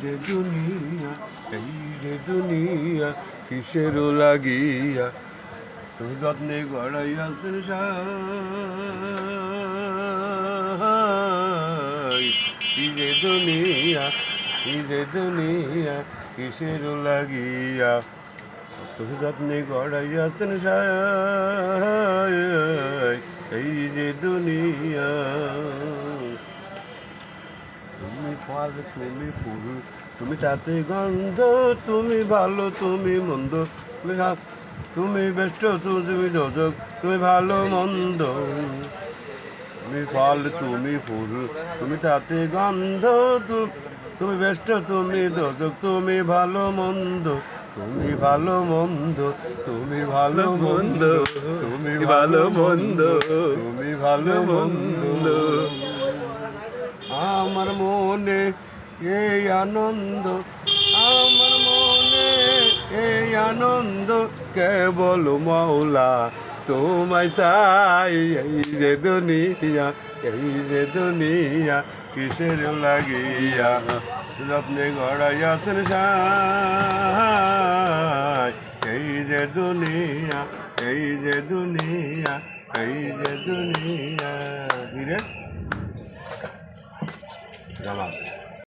যে দুনিয়া, এই যে দুনিয়া কিসের লাগিয়া তুমি যত্নে গড়াইয়াছেন সাই। এই যে দুনিয়া, এই যে দুনিয়া কিসের লাগিয়া তুমি যত্নে গড়াইয়াছেন সাই। এই যে দুনিয়া, তুমি ফল তুমি ফুল তুমি তাতে গন্ধ, তুমি ভালো তুমি মন্দ, তুমি বেষ্ট তুমি দোজক, তুমি ভালো মন্দ। তুমি ফল তুমি ফুল তুমি তাতে গন্ধ, তুমি বেষ্ট তুমি দোজক, তুমি ভালো মন্দ, তুমি ভালো মন্দ, তুমি ভালো মন্দ, তুমি ভালো মন্দ, তুমি ভালো মন্দ। আমার মনে এই আনন্দ, আমার মনে এই আনন্দ কেবল মৌলা তোমায় চাই। এই যে দুনিয়া, এই যে দুনিয়া কিসের লাগিয়া যত্নে গড়াইয়াছেন সাই। এই যে দুনিয়া, এই যে দুনিয়া, এই যে দুনিয়া। জামাল।